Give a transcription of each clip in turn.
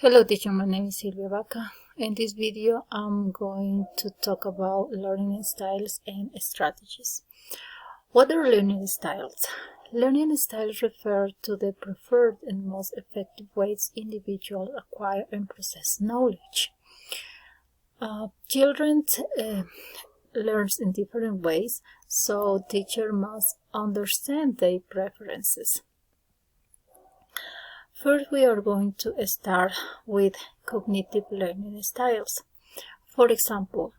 Hello teacher, my name is Silvia Vaca. In this video I'm going to talk about learning styles and strategies. What are learning styles? Learning styles refer to the preferred and most effective ways individuals acquire and process knowledge. Children learn in different ways, so teacher must understand their preferences. First, we are going to start with cognitive learning styles. For example,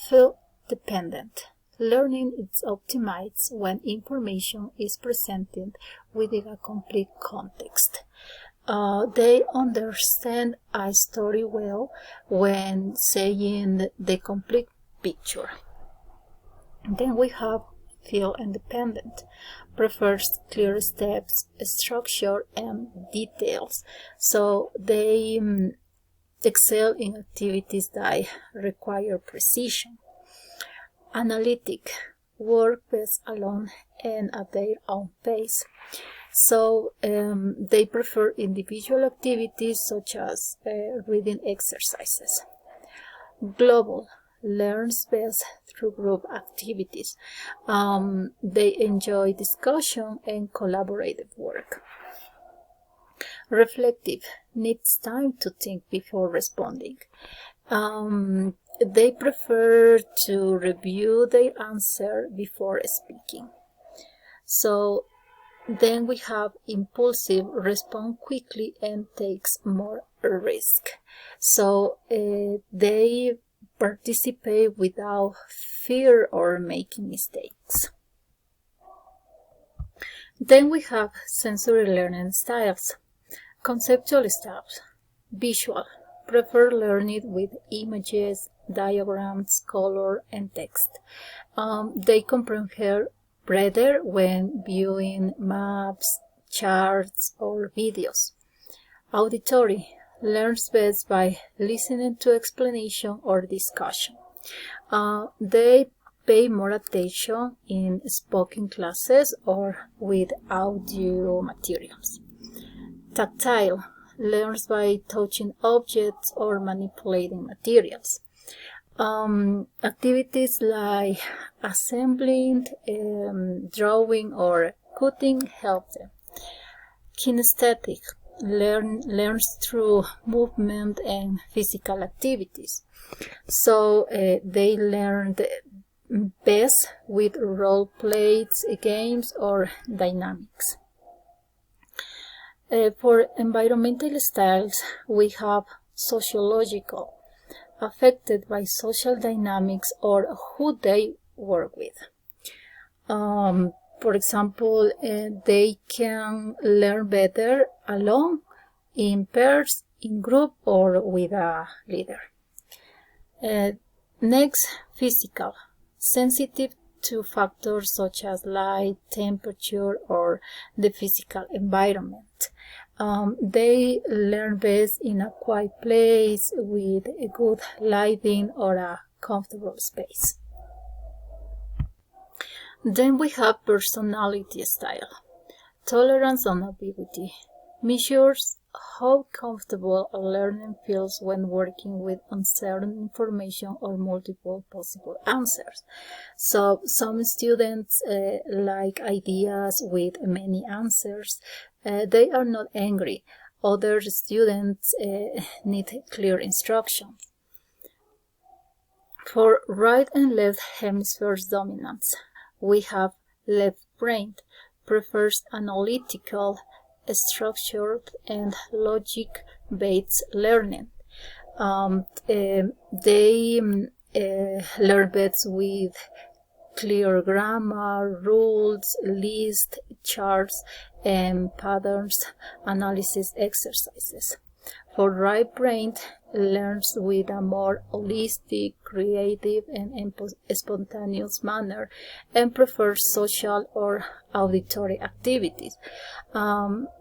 field-dependent learning is optimized when information is presented within a complete context. They understand a story well when saying the complete picture. Then we have field-independent, prefers clear steps, structure, and details. So they excel in activities that require precision. Analytic, work best alone and at their own pace. So they prefer individual activities such as reading exercises. Global, learns best through group activities. They enjoy discussion and collaborative work. Reflective, needs time to think before responding. They prefer to review their answer before speaking. So then we have impulsive, respond quickly and takes more risk. So they participate without fear or making mistakes. Then we have sensory learning styles. Conceptual styles. Visual, prefer learning with images, diagrams, color, and text. They comprehend better when viewing maps, charts, or videos. Auditory, learns best by listening to explanation or discussion. They pay more attention in spoken classes or with audio materials. Tactile, learns by touching objects or manipulating materials. Activities like assembling, drawing, or cutting help them. Kinesthetic, learns through movement and physical activities. So they learn best with role plays, games, or dynamics. For environmental styles, we have sociological, affected by social dynamics or who they work with. For example, they can learn better alone, in pairs, in group, or with a leader. Next, physical, sensitive to factors such as light, temperature, or the physical environment. They learn best in a quiet place with a good lighting or a comfortable space. Then we have personality style. Tolerance and ambiguity measures how comfortable a learner feels when working with uncertain information or multiple possible answers. So some students like ideas with many answers. They are not angry. Other students need clear instructions. For right and left hemispheres dominance, we have left brain, prefers analytical, structured, and logic-based learning. They learn best with clear grammar, rules, lists, charts, and patterns analysis exercises. For right brain, learns with a more holistic, creative, and spontaneous manner and prefers social or auditory activities.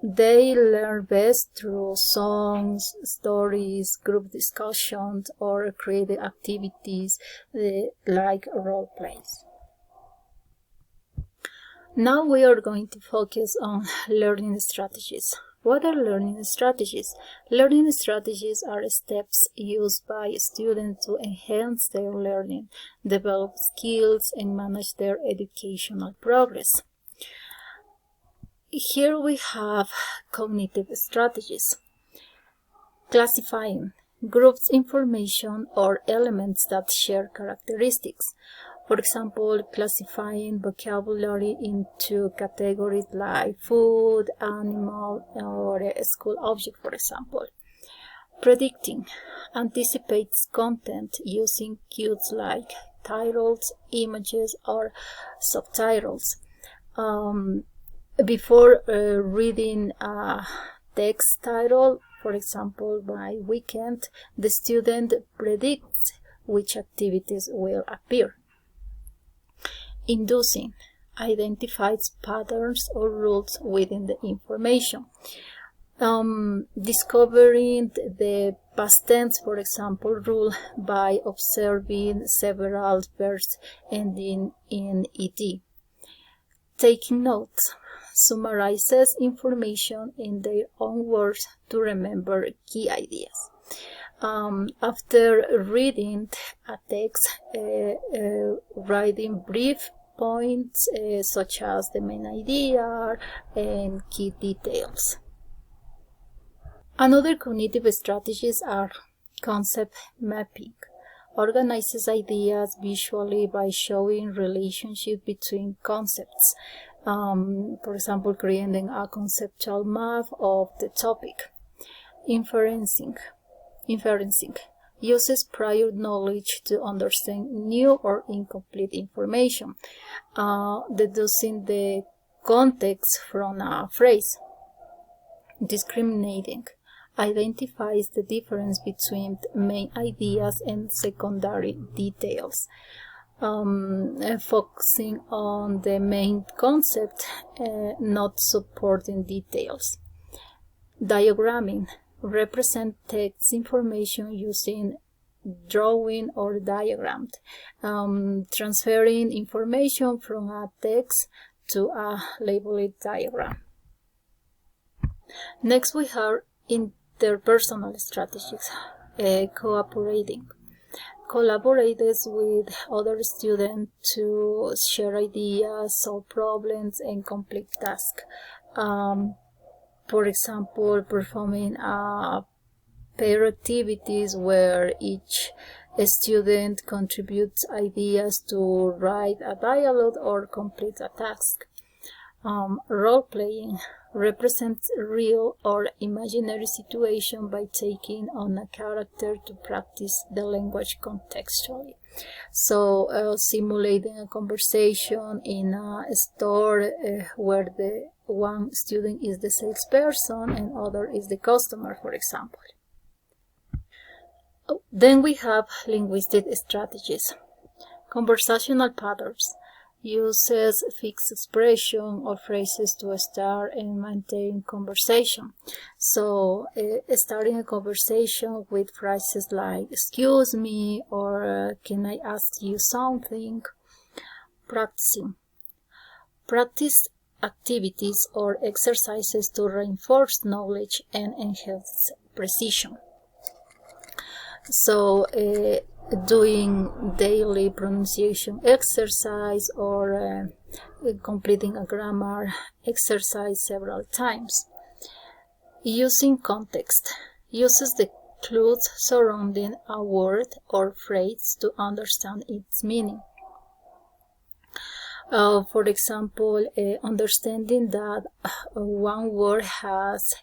They learn best through songs, stories, group discussions, or creative activities like role plays. Now we are going to focus on learning strategies. What are learning strategies? Learning strategies are steps used by students to enhance their learning, develop skills, and manage their educational progress. Here we have cognitive strategies. Classifying groups information or elements that share characteristics. For example, classifying vocabulary into categories like food, animal, or a school object, for example. Predicting anticipates content using cues like titles, images, or subtitles. Before reading a text title, for example, by weekend, the student predicts which activities will appear. Inducing identifies patterns or rules within the information. Discovering the past tense, for example, rule by observing several verbs ending in ed. Taking notes summarizes information in their own words to remember key ideas. After reading a text, writing brief points such as the main idea and key details. Another cognitive strategies are concept mapping. Organizes ideas visually by showing relationship between concepts. For example, creating a conceptual map of the topic. Inferencing uses prior knowledge to understand new or incomplete information, deducing the context from a phrase. Discriminating identifies the difference between main ideas and secondary details, focusing on the main concept, not supporting details. Diagramming represent text information using drawing or diagram, transferring information from a text to a labeled diagram. Next we have interpersonal strategies. Cooperating collaborates with other students to share ideas, solve problems, and complete tasks. For example, performing pair activities where each student contributes ideas to write a dialogue or complete a task. Role-playing represents real or imaginary situation by taking on a character to practice the language contextually. So, simulating a conversation in a store where the one student is the salesperson and other is the customer, for example. Then we have linguistic strategies. Conversational patterns uses fixed expression or phrases to start and maintain conversation. So, starting a conversation with phrases like "excuse me" or "can I ask you something?" Practicing. Practice activities or exercises to reinforce knowledge and enhance precision. So, doing daily pronunciation exercise or completing a grammar exercise several times. Using context uses the clues surrounding a word or phrase to understand its meaning. For example, understanding that one word has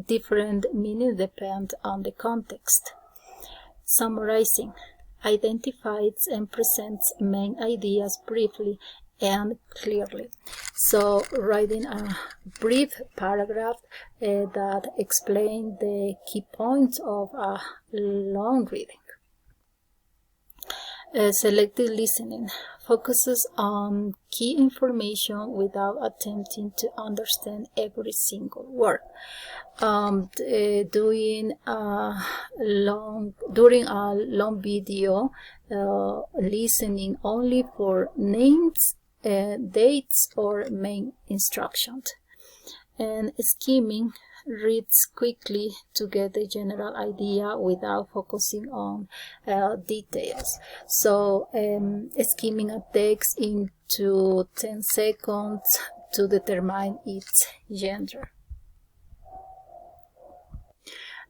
different meaning depends on the context. Summarizing identifies and presents main ideas briefly and clearly. So, writing a brief paragraph that explains the key points of a long reading. Selective listening focuses on key information without attempting to understand every single word. During a long video, listening only for names, dates, or main instructions. And skimming reads quickly to get a general idea without focusing on details. So skimming a text into 10 seconds to determine its gender.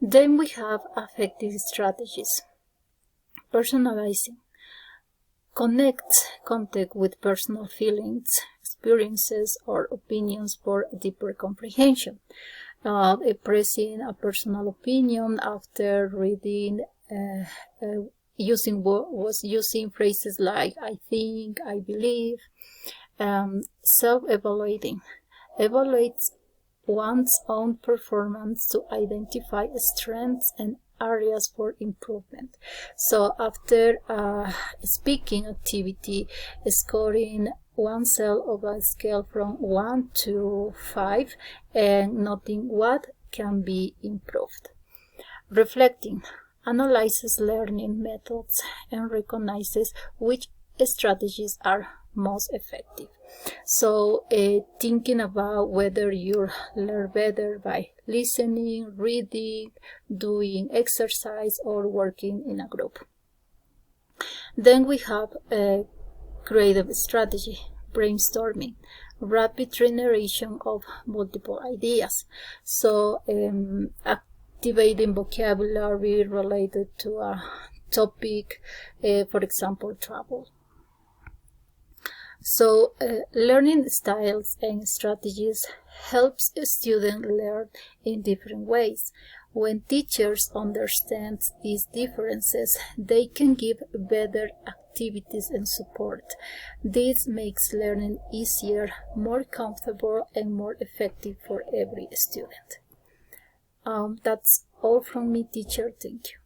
Then we have affective strategies. Personalizing. Connect content with personal feelings, experiences, or opinions for deeper comprehension. Expressing a personal opinion after reading, using phrases like I think, I believe. Self-evaluating. Evaluates one's own performance to identify strengths and areas for improvement. So after a speaking activity, scoring oneself on a scale from 1 to 5 and noting what can be improved. Reflecting analyzes learning methods and recognizes which strategies are most effective. So thinking about whether you learn better by listening, reading, doing exercise, or working in a group. Then we have a creative strategy, brainstorming, rapid generation of multiple ideas. So activating vocabulary related to a topic, for example, travel. So learning styles and strategies helps students learn in different ways. When teachers understand these differences, they can give better activities and support. This makes learning easier, more comfortable, and more effective for every student. That's all from me, teacher. Thank you.